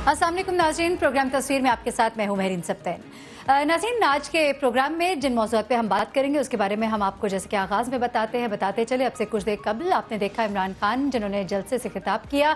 अस्सलाम वालेकुम नाज़रीन, प्रोग्राम तस्वीर में आपके साथ मैं हूं महरीन सब्तैन। नाज़रीन, आज के प्रोग्राम में जिन मौज़ूआत पे हम बात करेंगे उसके बारे में हम आपको जैसे कि आगाज़ में बताते चले। अब से कुछ देर कबल आपने देखा इमरान खान जिन्होंने जलसे से खिताब किया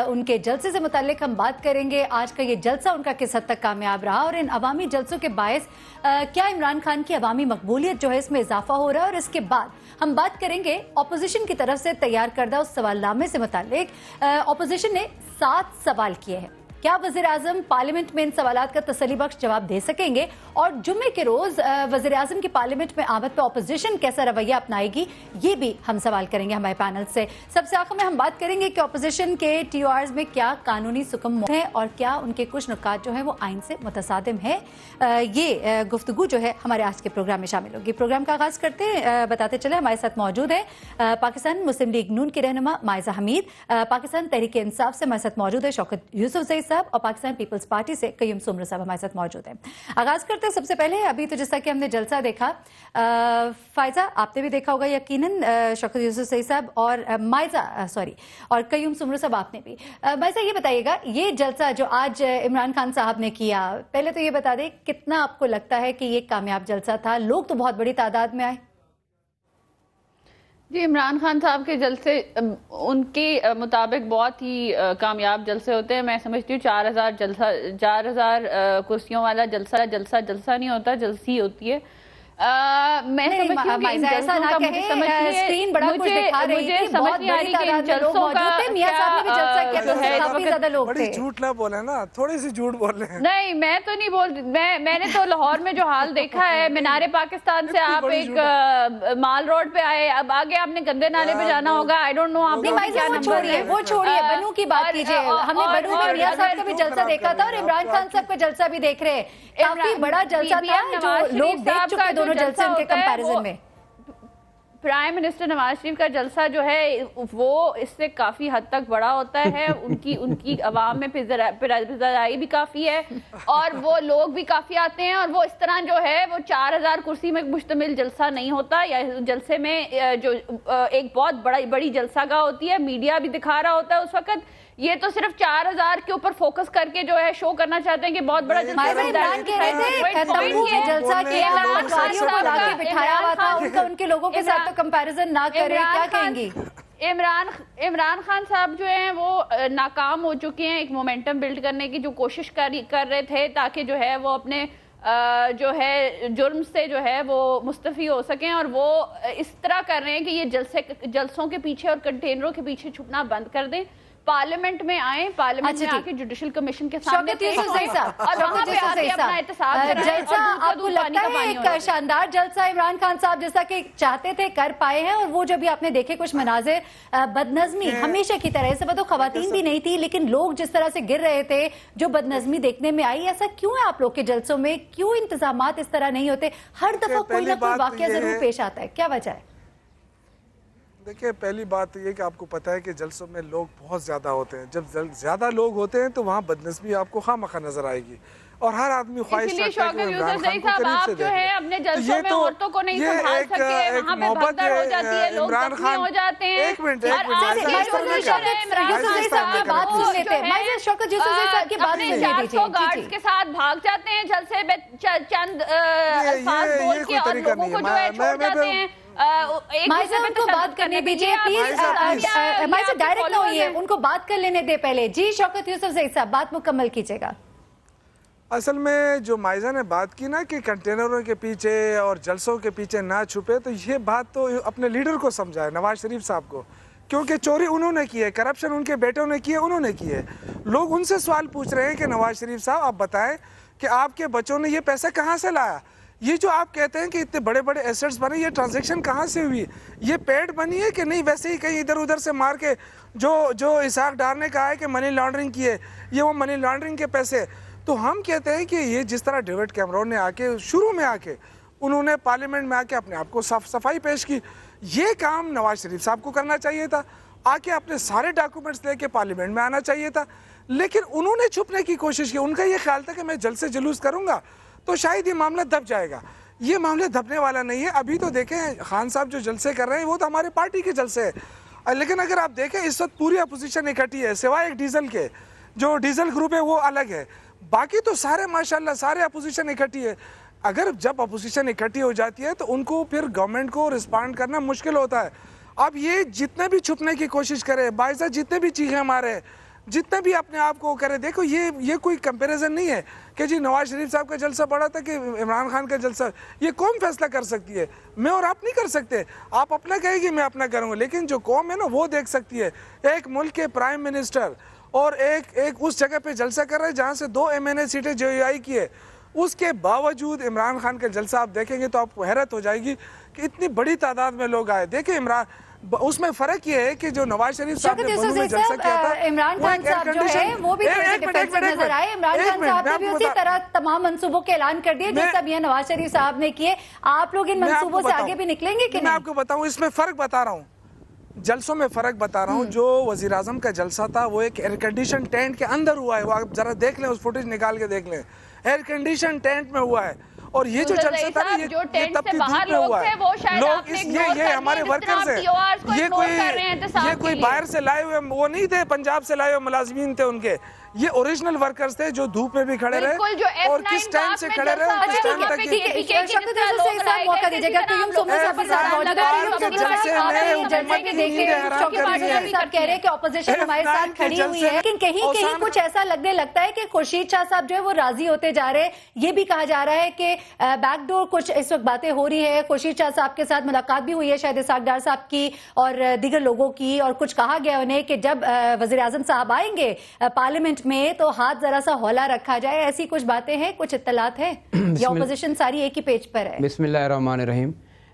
उनके जलसे से मुताल्लिक हम बात करेंगे। आज का ये जलसा उनका किस हद तक कामयाब रहा और इन अवामी जलसों के बायस क्या इमरान खान की अवामी मकबूलियत जो है इसमें इजाफा हो रहा है। और इसके बाद हम बात करेंगे अपोजिशन की तरफ से तैयार करदा उस सवालनामे से मुताल्लिक। अपोजिशन ने 7 सवाल किए हैं। क्या वज़ीर आज़म पार्लियामेंट में इन सवालात का तसल्ली बख्श जवाब दे सकेंगे और जुम्मे के रोज वज़ीर आज़म की पार्लियामेंट में आमद पर अपोजिशन कैसा रवैया अपनाएगी, ये भी हम सवाल करेंगे हमारे पैनल से। सबसे आखिर में हम बात करेंगे कि अपोजिशन के TORs में क्या कानूनी सुकम है और क्या उनके कुछ नुकात जो है वो आइन से मुतसादिम है। ये गुफ्तगू जो है हमारे आज के प्रोग्राम में शामिल होगी। प्रोग्राम का आगाज करते हैं, बताते चले हमारे साथ मौजूद है पाकिस्तान मुस्लिम लीग नून की रहनुमा माइजा हमीद, पाकिस्तान तहरीक इंसाफ से हमारे साथ मौजूद है शौकत यूसुफ ज़ई साहब और पाकिस्तान पीपल्स पार्टी से कयूम सुमर साहब हमारे साथ मौजूद हैं। आगाज करते हैं सबसे पहले, अभी तो जैसा कि हमने जलसा देखा, फायजा आपने भी देखा होगा यकीनन, शौकत यूसुफ ज़ई साहब और और कयूम सुमर साहब आपने भी। माइजा ये बताइएगा, ये जलसा जो आज इमरान खान साहब ने किया, पहले तो ये बता दें कितना आपको लगता है कि ये कामयाब जलसा था? लोग तो बहुत बड़ी तादाद में आए। जी, इमरान खान साहब के जलसे उनके मुताबिक बहुत ही कामयाब जलसे होते हैं। मैं समझती हूँ 4,000 कुर्सियों वाला जलसा नहीं होता, जलसी होती है। मैं समझती हूँ कि इन जलसों का मुझे समझ नहीं आ रही कि इन जलसों का काफी ज्यादा लोग थे। झूठ ना बोले ना, थोड़ी सी झूठ बोल रहे हैं। नहीं, मैं तो नहीं बोल, मैंने तो लाहौर में जो हाल देखा है, मीनारे पाकिस्तान से आप एक माल रोड पे आए, अब आगे आपने गंदे नाले पे जाना होगा। आई डोंट नो आपने क्या नंबर है। वो छोड़िए, बनू की बात कीजिए। हमने बनू में मियां साहब का भी जलसा देखा था और इमरान खान साहब का जलसा भी देख रहे हैं। काफी बड़ा जलसा था जो लोग देख चुके दोनों जलसे उनके कंपैरिजन में। प्राइम मिनिस्टर नवाज शरीफ का जलसा जो है वो इससे काफी हद तक बड़ा होता है। उनकी अवाम में पिज़्ज़ाई भी काफी है और वो लोग भी काफी आते हैं। और वो इस तरह जो है वो 4,000 कुर्सी में मुश्तमिल जलसा नहीं होता। या जलसे में जो एक बहुत बड़ी जलसागाह होती है, मीडिया भी दिखा रहा होता है उस वक्त। ये तो सिर्फ 4,000 के ऊपर फोकस करके जो है शो करना चाहते हैं कि बहुत बड़ा जलसा बिठाया हुआ था, उनके लोगों के साथ तो कंपैरिजन ना करें, क्या कहेंगी? इमरान खान साहब जो हैं वो नाकाम हो चुके हैं एक मोमेंटम बिल्ड करने की जो कोशिश कर रहे थे, ताकि जो है वो अपने जो है जुर्म से जो है वो मुस्तफ़ी हो सकें। और वो इस तरह कर रहे हैं कि ये जलसों के पीछे और कंटेनरों के पीछे छुपना बंद कर दें, पार्लियामेंट में आए, पार्लियामेंट में आके जुडिशल कमीशन के सामने आपको लगता है एक शानदार जलसा इमरान खान साहब जैसा कि चाहते थे कर पाए हैं? और वो जो भी आपने देखे कुछ मनाजिर, बदनज़मी हमेशा की तरह, ऐसे तो खवातीन भी नहीं थी लेकिन लोग जिस तरह से गिर रहे थे, जो बदनज़मी देखने में आई, ऐसा क्यों है आप लोग के जलसों में? क्यों इंतजामात इस तरह नहीं होते? हर दफा कोई ना कोई वाकया जरूर पेश आता है, क्या वजह है? देखिए, पहली बात तो ये कि आपको पता है कि जलसों में लोग बहुत ज़्यादा होते हैं। जब ज़्यादा लोग होते हैं तो वहाँ बदनस्बी आपको खामखा नजर आएगी और हर आदमी ख्वाहिश रखता है कि इमरान खान को करीब से देखे। अपने जलसों में औरतों को नहीं संभाल सके, वहाँ पे भगदड़ हो जाती है, लोग जख्मी हो जाते हैं। एक मिनट गार्ड्स के साथ भाग जाते हैं जलसे में, चंद अल्फाज बोल के और लोगों को जो है छोड़ जाते हैं। उनको बात करने दीजिए प्लीज, डायरेक्ट ना होइए, उनको बात कर लेने दे पहले। जी शौकत यूसुफ ज़ई साहब, बात मुकम्मल कीजिएगा। असल में जो माइजा ने बात की ना कि कंटेनरों के पीछे और जलसों के पीछे ना छुपे, तो ये बात तो अपने लीडर को समझाए, नवाज शरीफ साहब को, क्योंकि चोरी उन्होंने की है, करप्शन उनके बेटों ने की है, उन्होंने की है। लोग उनसे सवाल पूछ रहे हैं कि नवाज शरीफ साहब आप बताएं कि आपके बच्चों ने ये पैसा कहाँ से लाया? ये जो आप कहते हैं कि इतने बड़े बड़े एसेट्स बने, ये ट्रांजैक्शन कहाँ से हुई? ये पेड बनी है कि नहीं वैसे ही कहीं इधर उधर से मार के जो इसाक डार ने कहा है कि मनी लॉन्ड्रिंग की है, ये वो मनी लॉन्ड्रिंग के पैसे? तो हम कहते हैं कि ये जिस तरह डेविड कैमरॉन ने आके शुरू में आके उन्होंने पार्लियामेंट में आके अपने आप को सफाई पेश की, ये काम नवाज शरीफ साहब को करना चाहिए था। आके अपने सारे डॉक्यूमेंट्स लेके पार्लियामेंट में आना चाहिए था, लेकिन उन्होंने छुपने की कोशिश की। उनका ये ख्याल था कि मैं जल्द से जुलूस करूंगा तो शायद ये मामला दब जाएगा। ये मामला दबने वाला नहीं है। अभी तो देखें खान साहब जो जलसे कर रहे हैं वो तो हमारे पार्टी के जलसे है, लेकिन अगर आप देखें इस वक्त पूरी अपोजिशन इकट्ठी है सिवाय एक डीजल के। जो डीजल ग्रुप है वो अलग है, बाकी तो सारे माशाल्लाह सारे अपोजिशन इकट्ठी है। अगर जब अपोजिशन इकट्ठी हो जाती है तो उनको फिर गवर्नमेंट को रिस्पॉन्ड करना मुश्किल होता है। अब ये जितने भी छुपने की कोशिश करे, बाइज़ा जितने भी चीखें मारे, जितने भी अपने आप को करे, देखो ये कोई कंपैरिजन नहीं है कि जी नवाज शरीफ साहब का जलसा बड़ा था कि इमरान खान का जलसा। ये कौम फैसला कर सकती है, मैं और आप नहीं कर सकते। आप अपना कहेगी, मैं अपना करूँगा, लेकिन जो कौम है ना वो देख सकती है। एक मुल्क के प्राइम मिनिस्टर और एक उस जगह पे जलसा कर रहे हैं जहाँ से 2 MNA सीटें JUI की है, उसके बावजूद इमरान खान का जलसा आप देखेंगे तो आपको हैरत हो जाएगी कि इतनी बड़ी तादाद में लोग आए। देखिए इमरान, उसमें फर्क ये है कि जो नवाज शरीफ साहब ने बन्नू में जलसा किया था, इमरान खान साहब जो है वो भी डिफेंसिव नजर आए। इमरान खान साहब ने भी उसी तरह तमाम मंसूबों के ऐलान कर दिए जो सब ये नवाज शरीफ साहब ने किए। आप लोग इन मंसूबों से आगे भी निकलेंगे कि नहीं? मैं आपको बताऊं, इसमें फर्क बता रहा हूँ, जलसों में फर्क बता रहा हूँ। जो वजीर आजम का जलसा था वो एक एयर कंडीशन टेंट के अंदर हुआ है, वो आप जरा देख लें, उस फुटेज निकाल के देख लें, एयर कंडीशन टेंट में हुआ है। और ये जो जलसा था ना, ये तब की धूप में हुआ है। लोग ये हमारे वर्कर्स हैं, ये कोई बाहर से लाए हुए वो नहीं थे, पंजाब से लाए हुए मुलाजिमीन थे उनके, ये ओरिजिनल वर्कर्स थे जो धूप में भी खड़े रहे और किस टाइम से खड़े रहे और किस टाइम तक कह रहे हैं कि ऑपोजिशन हमारे साथ खड़ी हुई है, लेकिन कहीं कहीं कुछ ऐसा लगने लगता है कि खुर्शीद शाह साहब जो है वो राजी होते जा रहे हैं। ये भी कहा जा रहा है कि बैकडोर कुछ इस वक्त बातें हो रही है, खुर्शीद शाह साहब के साथ मुलाकात भी हुई है शायद इसाक डार साहब की और दीगर लोगों की, और कुछ कहा गया उन्हें कि जब वजीर आजम साहब आएंगे पार्लियामेंट में तो हाथ जरा सा हौला रखा जाए। ऐसी कुछ बातें हैं, कुछ इत्तलात है या ऑपोजिशन सारी एक ही पेज पर है? बिस्मिल्लाहिर्रहमानिर्रहीम।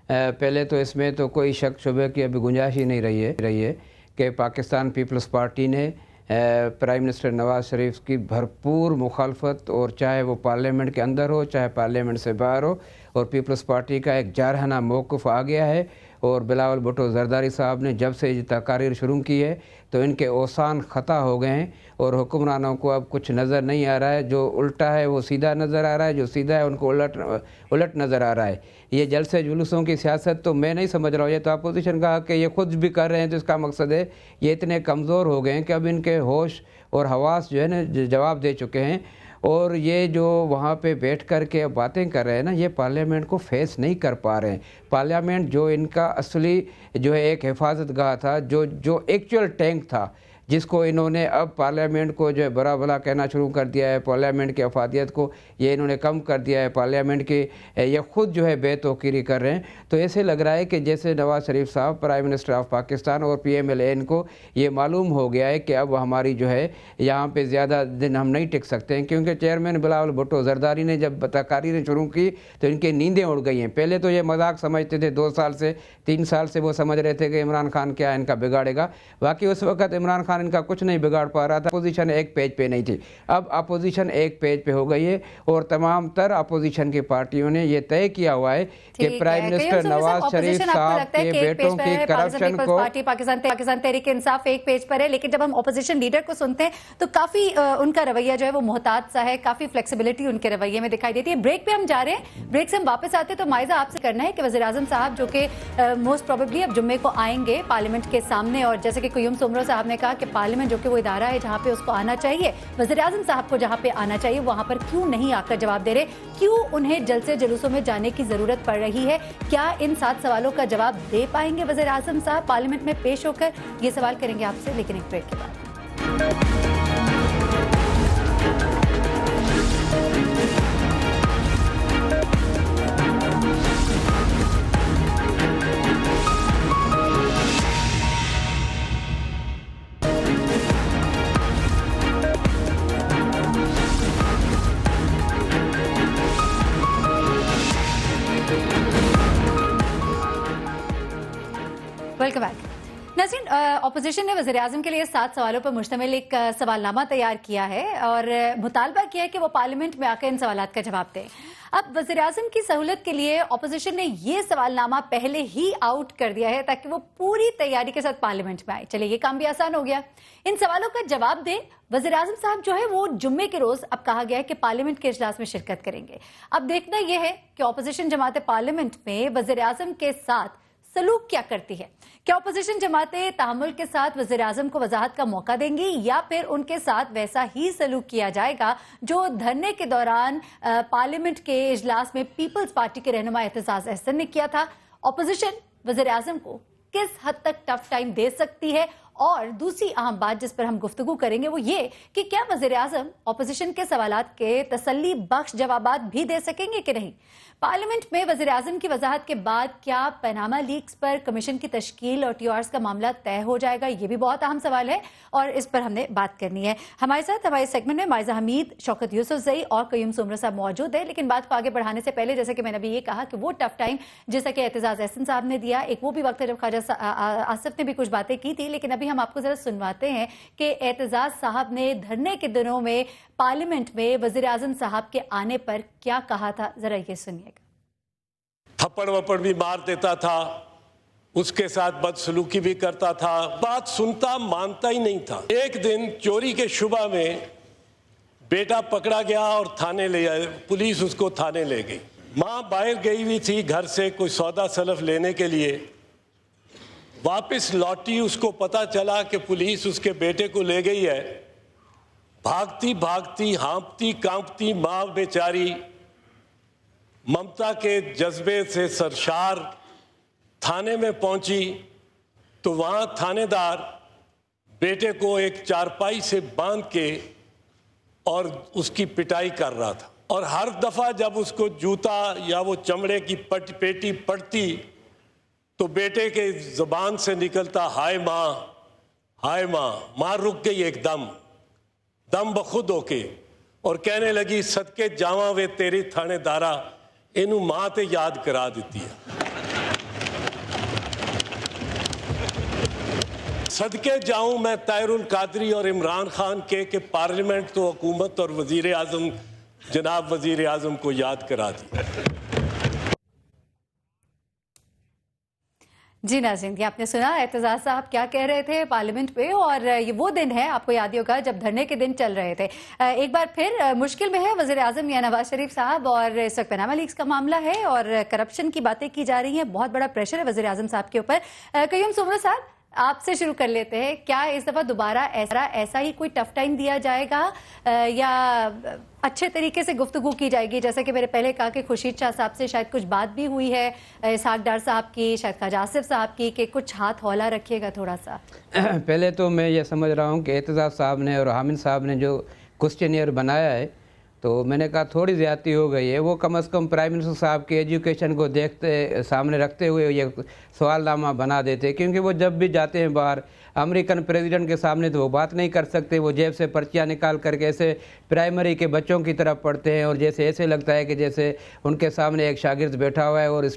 पहले तो इसमें तो कोई शक शुबे की अभी गुंजाइश ही नहीं रही है कि पाकिस्तान पीपल्स पार्टी ने प्राइम मिनिस्टर नवाज शरीफ की भरपूर मुखालफत, और चाहे वो पार्लियामेंट के अंदर हो चाहे पार्लियामेंट से बाहर हो, और पीपल्स पार्टी का एक जारहाना मौक़िफ़ आ गया है। और बिलावल भुट्टो ज़रदारी साहब ने जब से ये तकारीर शुरू की है तो इनके औसान ख़ता हो गए हैं और हुक्मरानों को अब कुछ नज़र नहीं आ रहा है। जो उल्टा है वो सीधा नज़र आ रहा है, जो सीधा है उनको उलट नज़र आ रहा है। ये जलसे जुलूसों की सियासत तो मैं नहीं समझ रहा हूँ, ये तो अपोजिशन कहा कि ये खुद भी कर रहे हैं, तो इसका मकसद है ये इतने कमज़ोर हो गए हैं कि अब इनके होश और हवास जो है ना जवाब दे चुके हैं। और ये जो वहाँ पे बैठ कर के बातें कर रहे हैं ना, ये पार्लियामेंट को फेस नहीं कर पा रहे हैं। पार्लियामेंट जो इनका असली जो है एक हिफाजत गाह था, जो एक्चुअल टैंक था, जिसको इन्होंने अब पार्लियामेंट को जो है बड़ा भला कहना शुरू कर दिया है, पार्लियामेंट की अफादियत को ये इन्होंने कम कर दिया है, पार्लियामेंट की ये ख़ुद जो है बेतौकीरी कर रहे हैं। तो ऐसे लग रहा है कि जैसे नवाज शरीफ साहब प्राइम मिनिस्टर ऑफ पाकिस्तान और PMLN को ये मालूम हो गया है कि अब हमारी जो है यहाँ पे ज़्यादा दिन हम नहीं टिक सकते हैं, क्योंकि चेयरमैन बिलावल भुट्टो ज़रदारी ने जब तकारीरें शुरू की तो इनकी नींदें उड़ गई हैं। पहले तो ये मजाक समझते थे, 2 साल से 3 साल से वो समझ रहे थे कि इमरान खान क्या इनका बिगाड़ेगा। बाकी उस वक्त इमरान खान इनका कुछ नहीं बिगाड़ पा रहा था, अपोजिशन एक पेज पे नहीं थी। अब अपोजिशन एक पेज पे हो गई है और तमाम तर अपोजिशन की पार्टियों ने ये तय किया हुआ है कि प्राइम मिनिस्टर नवाज शरीफ साहब के बेटों की करप्शन को पाकिस्तान तहरीक इंसाफ एक पेज पर है, लेकिन जब हम अपोजिशन लीडर को सुनते हैं तो काफी उनका रवैया जो है वो मोहतात सा है, काफी फ्लेक्सिबिलिटी उनके रवैये में दिखाई देती है। ब्रेक पे हम जा रहे हैं, ब्रेक से हम वापस आते हैं तो माइजा आपसे करना है कि वज़ीर आज़म साहब जो कि मोस्ट प्रोबेबली अब जुम्मे को आएंगे पार्लियामेंट के सामने, और जैसे कि कुय्युम सुमरो साहब ने कहा कि पार्लियामेंट जो कि वो इदारा है जहां पे उसको आना चाहिए, वज़ीर आज़म साहब को जहां पे आना चाहिए वहां पर क्यों नहीं आकर जवाब दे रहे, क्यों उन्हें जलसे जुलूसों में जाने की जरूरत पड़ रही है? क्या इन 7 सवालों का जवाब दे पाएंगे वज़ीर आज़म साहब पार्लियामेंट में पेश होकर? ये सवाल करेंगे आपसे, लेकिन एक ब्रेक के बाद। Welcome back. नाज़रीन, ऑपोजिशन ने वज़ीर आज़म के लिए 7 सवालों पर मुश्तमिल एक सवालनामा तैयार किया है और मुतालबा किया है कि वो पार्लियामेंट में आकर इन सवालात का जवाब दें। अब वज़ीर आज़म की सहूलत के लिए ऑपोजिशन ने ये सवालनामा पहले ही आउट कर दिया है ताकि वो पूरी तैयारी के साथ पार्लियामेंट में आए। चलिए, ये काम भी आसान हो गया, इन सवालों का जवाब दें। वज़ीर आज़म साहब जो है वो जुम्मे के रोज अब कहा गया है कि पार्लियामेंट के इजलास में शिरकत करेंगे। अब देखना यह है कि ऑपोजिशन जमात पार्लियामेंट में वज़ीर आज़म के साथ सलूक क्या करती है? क्या अपोजिशन जमातें तहम्मुल के साथ वज़ीर आज़म को वजाहत का मौका देंगी या फिर उनके साथ वैसा ही सलूक किया जाएगा जो धरने के दौरान पार्लियामेंट के इजलास में पीपल्स पार्टी के रहनुमा एतजाज अहसन ने किया था? अपोजिशन वज़ीर आज़म को किस हद तक टफ टाइम दे सकती है? और दूसरी अहम बात जिस पर हम गुफ्तगू करेंगे वो ये कि क्या वज़ीर आज़म अपोजिशन के सवालात के तसल्ली बख्श जवाबात भी दे सकेंगे कि नहीं? पार्लियामेंट में वज़ीर आज़म की वजाहत के बाद क्या पनामा लीक्स पर कमीशन की तश्कील और TORs का मामला तय हो जाएगा? ये भी बहुत अहम सवाल है और इस पर हमने बात करनी है। हमारे साथ हमारे सेगमेंट में माइजा हमीद, शौकत यूसुफजई और कयूम सुमरा साहब मौजूद है। लेकिन बात को आगे बढ़ाने से पहले जैसे कि मैंने अभी ये कहा कि वो टफ टाइम जैसा कि एतजाज अहसन साहब ने दिया, एक वो भी वक्त है जब ख्वाजा आसिफ ने भी कुछ बातें की थी, लेकिन अभी हम आपको जरा सुनवाते हैं कि एतजाज साहब ने धरने के दिनों में पार्लियामेंट में वज़ीर आज़म साहब के आने पर क्या कहा था, जरा ये सुनिएगा। थप्पड़ वप्पड़ भी मार देता था, उसके साथ बदसलूकी भी करता था, बात सुनता मानता ही नहीं था। एक दिन चोरी के शुबा में बेटा पकड़ा गया और थाने ले आए, पुलिस उसको थाने ले गई। माँ बाहर गई हुई थी घर से कोई सौदा सलफ लेने के लिए, वापस लौटी, उसको पता चला कि पुलिस उसके बेटे को ले गई है। भागती भागती हाँफती कांपती माँ बेचारी ममता के जज्बे से सरशार थाने में पहुंची तो वहां थानेदार बेटे को एक चारपाई से बांध के और उसकी पिटाई कर रहा था। और हर दफा जब उसको जूता या वो चमड़े की पेटी पड़ती तो बेटे के जुबान से निकलता हाय माँ, हाय माँ। माँ रुक गई एकदम, दम बखुद होके, और कहने लगी सदके जावा वे तेरी थानेदारा, इनू माँ ते याद करा देती है। सदके जाऊं मैं ताहिरुल कादरी और इमरान खान के पार्लियामेंट तो हुकूमत और वजीर आजम जनाब वजीर आजम को याद करा दी। जी नाज़रीन, ये आपने सुना एतजाज साहब क्या कह रहे थे पार्लियामेंट पे, और ये वो दिन है, आपको याद ही होगा जब धरने के दिन चल रहे थे। एक बार फिर मुश्किल में है वज़ीर आज़म या नवाज शरीफ साहब, और इस वक्त पनामा लीक्स का मामला है और करप्शन की बातें की जा रही हैं, बहुत बड़ा प्रेशर है वज़ीर आज़म साहब के ऊपर। कयूम सुमरा साहब, आपसे शुरू कर लेते हैं, क्या इस दफा दोबारा ऐसा ही कोई टफ टाइम दिया जाएगा या अच्छे तरीके से गुफ्तगू की जाएगी? जैसे कि मैंने पहले कहा कि खुर्शीद शाह साहब से शायद कुछ बात भी हुई है, इसहाक डार साहब की, शायद ख्वाजा आसिफ साहब की, कि कुछ हाथ हौला रखिएगा थोड़ा सा। पहले तो मैं ये समझ रहा हूँ कि एतजाज साहब ने और हामिद साहब ने जो क्वेश्चनियर बनाया है तो मैंने कहा थोड़ी ज़्यादती हो गई है। वो कम से कम प्राइम मिनिस्टर साहब के एजुकेशन को देखते सामने रखते हुए ये सवालनामा बना देते, क्योंकि वो जब भी जाते हैं बाहर अमेरिकन प्रेसिडेंट के सामने तो वो बात नहीं कर सकते, वो जेब से पर्चियाँ निकाल करके ऐसे प्राइमरी के बच्चों की तरफ पढ़ते हैं और जैसे ऐसे लगता है कि जैसे उनके सामने एक शागिर्द बैठा हुआ है और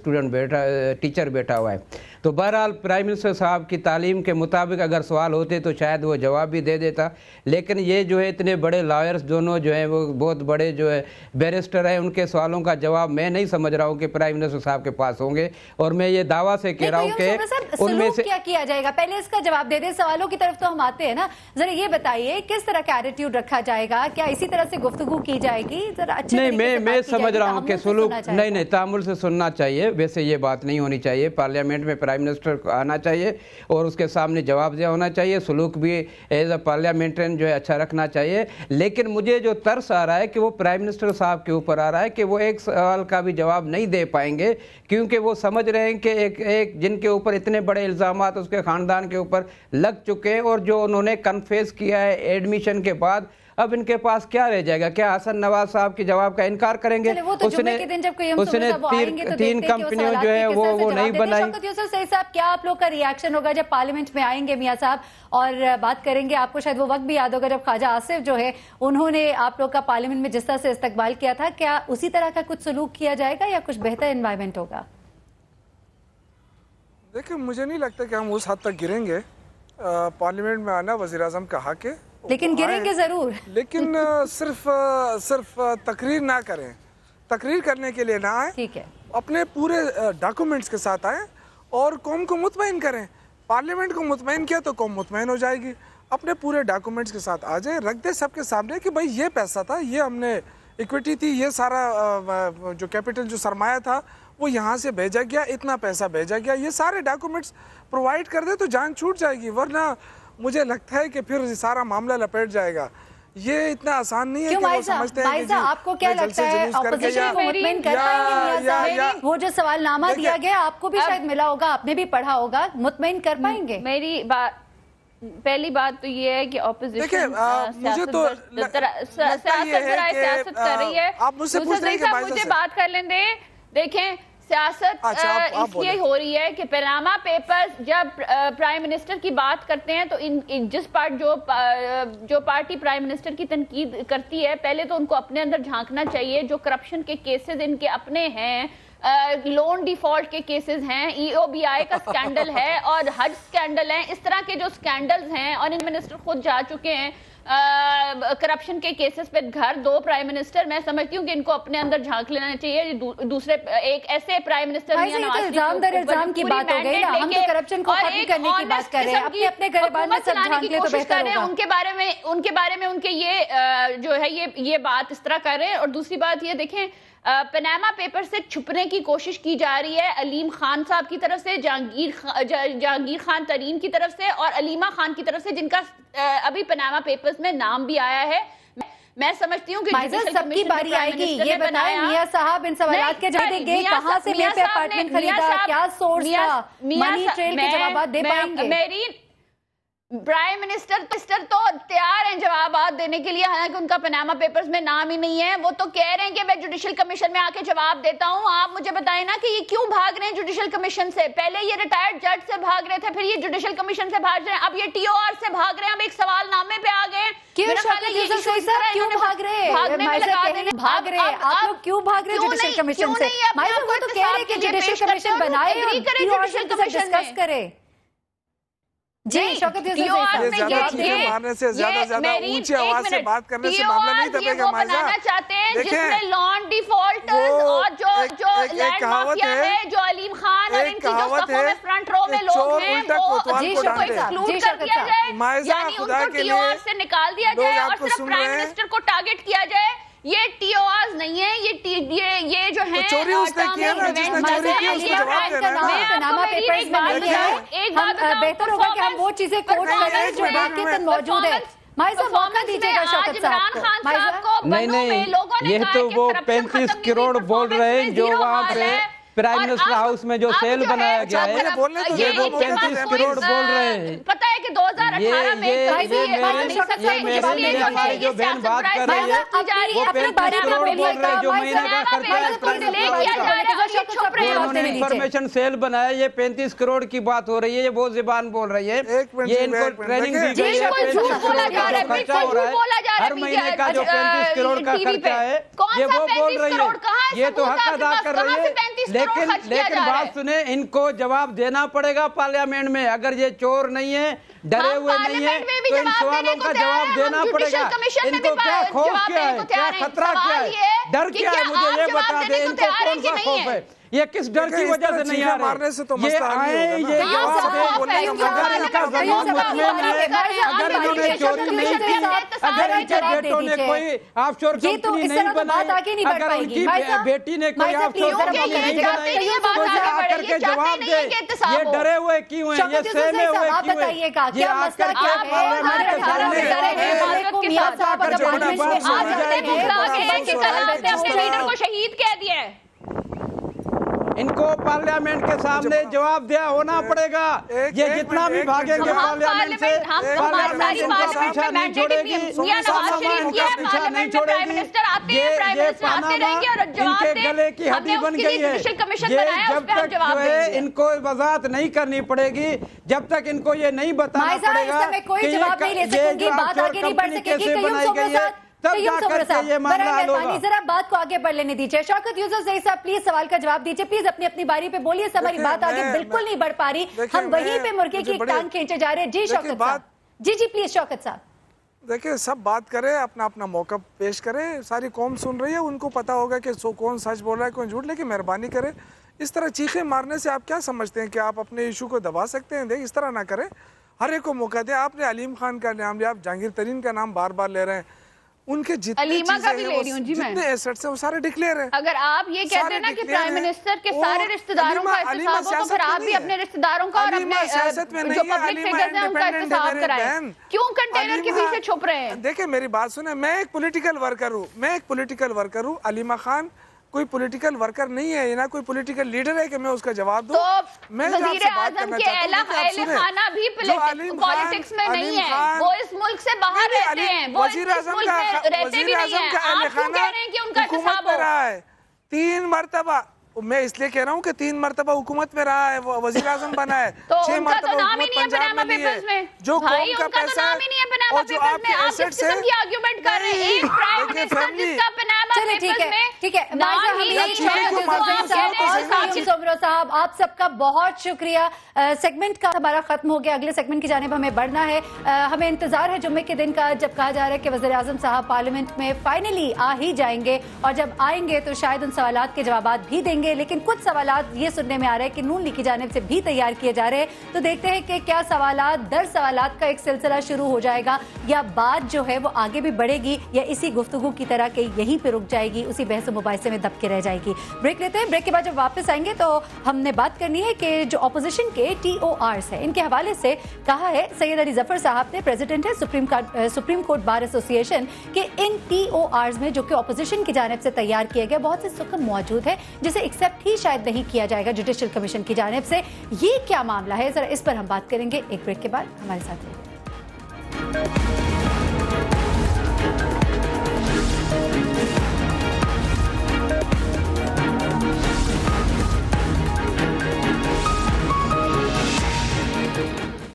टीचर बैठा हुआ है। तो बहरहाल प्राइम मिनिस्टर साहब की तालीम के मुताबिक अगर सवाल होते तो शायद वो जवाब भी दे देता, लेकिन ये जो है इतने बड़े लॉयर्स दोनों जो हैं वो बहुत बड़े जो है बैरिस्टर हैं, उनके सवालों का जवाब मैं नहीं समझ रहा हूँ कि प्राइम मिनिस्टर साहब के पास होंगे। और मैं ये दावा से कह रहा हूँ कि उनमें से क्या किया जाएगा, पहले इसका जवाब दे दे, सवालों की तरफ तो हम आते हैं ना। जरा ये बताइए किस तरह का एटीट्यूड रखा जाएगा, क्या इसी तरह से गुफ्तगू की जाएगी? जरा अच्छे नहीं, मैं समझ रहा हूँ कि सुलूक नहीं तहम्मुल से सुनना चाहिए, वैसे ये बात नहीं होनी चाहिए। पार्लियामेंट में प्राइम मिनिस्टर को आना चाहिए और उसके सामने जवाबदेह होना चाहिए, सुलूक भी एज अ पार्लियामेंट्रियन जो है अच्छा रखना चाहिए। लेकिन मुझे जो तरस आ रहा है कि वो प्राइम मिनिस्टर साहब के ऊपर आ रहा है कि वो एक सवाल का भी जवाब नहीं दे पाएंगे, क्योंकि वो समझ रहे हैं कि एक जिनके ऊपर इतने बड़े इल्ज़ामात उसके ख़ानदान के ऊपर लग चुके हैं और जो उन्होंने कन्फेस किया है एडमिशन के बाद, अब इनके पास क्या रह जाएगा? क्या हसन नवाज साहब के जवाब का इनकार करेंगे? तो उसने तीन कंपनियों जो है वो नहीं बनाई। साहब, क्या आप लोग का रिएक्शन होगा जब पार्लियामेंट में आएंगे मियां साहब और बात करेंगे? आपको शायद वो वक्त भी याद होगा जब ख्वाजा आसिफ जो है उन्होंने आप लोग का पार्लियामेंट में जिस तरह से इस्तकबाल किया था, क्या उसी तरह का कुछ सलूक किया जाएगा या कुछ बेहतर एनवायरमेंट होगा? देखिए, मुझे नहीं लगता कि हम उस हद तक गिरेंगे। पार्लियामेंट में आना वज़ीर आज़म का हक है, लेकिन गिरेंगे जरूर। लेकिन सिर्फ तकरीर ना करें, तकरीर करने के लिए ना आए, ठीक है, अपने पूरे डॉक्यूमेंट्स के साथ आए और कौम को मुतमईन करें। पार्लियामेंट को मुतमईन किया तो कौम मुतमईन हो जाएगी। अपने पूरे डॉक्यूमेंट्स के साथ आ जाए, रख दे सबके सामने कि भाई ये पैसा था, ये हमने इक्विटी थी, ये सारा जो कैपिटल जो सरमाया था वो यहाँ से भेजा गया, इतना पैसा भेजा गया, ये सारे डॉक्यूमेंट्स प्रोवाइड कर दे तो जान छूट जाएगी, वरना मुझे लगता है कि फिर सारा मामला लपेट जाएगा। ये इतना आसान नहीं है कि वो समझते हैं कि आपको क्या लगता है ऑपोजिशन को मुतमईन कर पाएंगे? वो जो सवालनामा दिया गया आपको भी शायद मिला होगा, आपने भी पढ़ा होगा, मुतमईन कर पाएंगे? मेरी बात, पहली बात तो ये है कि ऑपोजिशन मुझे तो सियासत कर रही है। आप मुझसे पूछ रहे हैं, मुझे बात कर लें दे। देखें, सियासत इसलिए हो रही है कि पनामा पेपर्स जब प्राइम मिनिस्टर की बात करते हैं तो जिस जो पार्टी प्राइम मिनिस्टर की तनकीद करती है, पहले तो उनको अपने अंदर झांकना चाहिए। जो करप्शन के केसेस इनके अपने हैं, लोन डिफॉल्ट के केसेस हैं, EOBI का स्कैंडल है और हज स्कैंडल है, इस तरह के जो स्कैंडल्स हैं, और इन मिनिस्टर खुद जा चुके हैं करप्शन के केसेस पे घर, 2 प्राइम मिनिस्टर। मैं समझती हूँ कि इनको अपने अंदर झांक लेना चाहिए। दूसरे एक ऐसे प्राइम मिनिस्टर इल्जाम की बात हो गई ना, हम तो करप्शन को खत्म करने की बात कर रहे हैं, अपने अपने घर में सब झांक ले तो बेहतर होगा। उनके बारे में उनके ये जो है ये बात इस तरह कर रहे हैं। और दूसरी बात ये देखें, पनामा पेपर से छुपने की कोशिश की जा रही है अलीम खान साहब की तरफ से, जहांगीर खान तरीन की तरफ से और अलीमा खान की तरफ से, जिनका अभी पनामा पेपर्स में नाम भी आया है। मैं समझती हूँ कि सबकी बारी आएगी। ये बताएं मियां साहब, इन सवालात के जवाब देंगे, कहां से मियां अपार्टमेंट खरीदा, क्या सोर्स था, मनी ट्रेल के जवाब दे पाएंगे? मेरी प्राइम मिनिस्टर तो तैयार हैं जवाब देने के लिए, हालांकि उनका पनामा पेपर्स में नाम ही नहीं है। वो तो कह रहे हैं कि मैं जुडिशल कमीशन में आके जवाब देता हूं। आप मुझे बताएं ना कि ये क्यों भाग रहे हैं जुडिशल कमीशन से? पहले ये रिटायर्ड जज से भाग रहे थे, फिर ये जुडिशल कमीशन से भाग रहे हैं, अब ये TOR से भाग रहे हैं, अब एक सवालनामे पे आ गए। क्यों भाग रहे? आप लोग क्यों भाग रहे जुडिशल कमीशन से? वो तो कह रहे हैं कि जुडिशल कमीशन बनाए और डिस्कस करे। जी, शौकत मारने से ज्यादा ऊंची आवाज से बात करने से मामला नहीं दबेगा। बनाना चाहते हैं जिसमें लॉन डिफॉल्टर्स और जो लैंड माफिया है, जो अलीम खान और इनकी जो सफों में फ्रंट रो में लोग हैं, वो एक्सक्लूड कर दिया जाए, यानी उनको TOR से निकाल दिया जाए और सिर्फ प्राइम मिनिस्टर को टारगेट किया जाए। ये TORs नहीं है, ये जो है चोरी उसने किया ना, जिसने चोरी की उसको जवाब देना है। पनामा पेपर्स में नहीं है, बेहतर होगा कि हम वो चीजें कोट करें जो बाकी तक मौजूद है। भाई साहब मौका दीजिएगा शौकत साहब को। नहीं, ये तो वो 35 करोड़ बोल रहे हैं जो वहाँ पे प्राइम मिनिस्टर हाउस में जो सेल बनाया गया है, ये वो 35 करोड़ बोल रहे हैं। पता है कि 2018 में जो बहन बात कर रही है वो 35 करोड़ बोल रहे हैं जो महीने का खर्चा है। उन्होंने इंफॉर्मेशन सेल बनाया, ये 35 करोड़ की बात हो रही है, ये वो जुबान बोल रही है, ये इनको ट्रेनिंग दी गई है, 35 करोड़ का जो खर्चा हो रहा है हर महीने का, जो 35 करोड़ का खर्चा है, ये वो बोल रही है, ये तो हक अदा कर रही है। लेकिन बात सुने, इनको जवाब देना पड़ेगा पार्लियामेंट में। अगर ये चोर नहीं है, डरे हुए नहीं है, तो इन सवालों का जवाब देना पड़ेगा। इनको क्या खौफ क्या है, क्या खतरा क्या है, डर क्या है, मुझे ये बता दे। इनको कौन सा खौफ है? ये किस डर की वजह से नहीं आ रहे? से तो ये आए, ये जवाब दे। अगर इनका जमीन मुतमईन है, अगर इन्होंने चोरी नहीं की, अगर इनके बेटों ने कोई ऑफशोर कंपनी नहीं बनाई, अगर उनकी बेटी ने कोई ऑफशोर कंपनी नहीं बनाई, तो ये आकर के जवाब दे। ये डरे हुए क्यों हैं, ये सहमे हुए क्यों हैं? ये आकर के पार्लियामेंट के सामने को शहीद कह दिया। इनको पार्लियामेंट के सामने जवाब दिया होना पड़ेगा। ये जितना भी भागेंगे पार्लियामेंट से, पार्लियामेंट इनका पीछा नहीं छोड़ेगी, इनका पीछा नहीं छोड़ेगी। ये पानामा इनके गले की हड्डी बन गई है। ये जब तक जो है इनको वजाहत नहीं करनी पड़ेगी, जब तक इनको ये नहीं बताना पड़ेगा कि ये जो ऑफशोर कंपनी कैसे बनाई गई है, तब जाकर के ये मामला हल होगा। जरा बात को आगे बढ़ लेने दीजिए। शौकत यूसुफ ज़ई साहब प्लीज सवाल का जवाब दीजिए, प्लीज अपनी अपनी बारी पे बोलिए। हमारी बात आगे बिल्कुल नहीं बढ़ पा रही, हम वहीं पे मुर्गे की टांग खींचे जा रहे हैं। जी शौकत साहब, जी प्लीज शौकत साहब। देखिए, सब बात करें, अपना अपना मौका पेश करें, सारी कौम सुन रही है, उनको पता होगा कि कौन सच बोल रहा है कौन झूठ। लेकिन मेहरबानी करें, इस तरह चीखें मारने से आप क्या समझते हैं कि आप अपने इशू को दबा सकते हैं? देख, इस तरह ना करें, हर एक को मौका दें। आपने अलीम खान का नाम लिया, आप जहांगीर तरीन का नाम बार बार ले रहे हैं, उनके जितने अलीमा का भी चीजें ले हैं रही वो हूँ जी मैं। जितने एसेट्स हैं वो सारे डिक्लेयर हैं। अगर आप ये कहते हैं ना कि प्राइम मिनिस्टर के सारे रिश्तेदारों का एहतसाब हो, तो फिर आप भी अपने रिश्तेदारों का और अपने जो पब्लिक फिगर्स हैं उनका एहतसाब कराएं। क्यों कंटेनर के पीछे छुप रहे हैं? देखिए मेरी बात सुने, मैं एक पॉलिटिकल वर्कर हूँ, अलीमा खान कोई पॉलिटिकल वर्कर नहीं है, ना कोई पॉलिटिकल लीडर है कि मैं उसका जवाब दूं। तो मैं वजीर आजम के अहले खाना भी पॉलिटिक्स में नहीं है, वो इस मुल्क से बाहर रहते हैं, वो इस मुल्क में रहते भी नहीं है। आप क्यों कह रहे हैं कि उनका एहतसाब हो? 3 मरतबा, मैं इसलिए कह रहा हूँ कि 3 मरतबा हुकूमत में रहा है, वो वजीर आजम बना है, तो 6 मरतबा हुकूमत पंजाब में ली है, जो कौम का पैसा है और जो आपके एसेट्स हैं। आर्ग्यूमेंट कर रहे हैं, एक प्राइम मिनिस्टर जिसका पनामा पेपर्स में ठीक है साहब, आप सबका बहुत शुक्रिया। सेगमेंट का हमारा खत्म हो गया, अगले सेगमेंट की जानिब हमें बढ़ना है। हमें इंतजार है जुम्मे के दिन का, जब कहा जा रहा है कि वज़ीर आज़म साहब पार्लियामेंट में फाइनली आ ही जाएंगे, और जब आएंगे तो शायद उन सवालात के जवाब भी देंगे। लेकिन कुछ सवालात ये सुनने में आ रहे हैं कि नून लीग की जानिब से भी तैयार किए जा रहे हैं, तो देखते हैं कि क्या सवालात दर सवालात का एक सिलसिला शुरू हो जाएगा, या बात जो है वो आगे भी बढ़ेगी, या इसी गुफ्तगू की तरह के यहीं पे रुक जाएगी, उसी बहस मुबाहिसे में दबके रह जाएगी। ब्रेक लेते हैं, ब्रेक के बाद जब वापस आएंगे तो हमने बात करनी है कि जो ऑपोजिशन के TORs है, इनके हवाले से कहा है सैयद अली जफर साहब ने, प्रेसिडेंट है सुप्रीम कोर्ट बार एसोसिएशन के, इन TORs में जो कि ऑपोजिशन की जानिब से तैयार किए गए बहुत से सुकम मौजूद है, जिसे एक्सेप्ट ही शायद नहीं किया जाएगा जुडिशियल कमीशन की जानिब से। ये क्या मामला है, जरा इस पर हम बात करेंगे एक ब्रेक के बाद। हमारे साथ रहिए।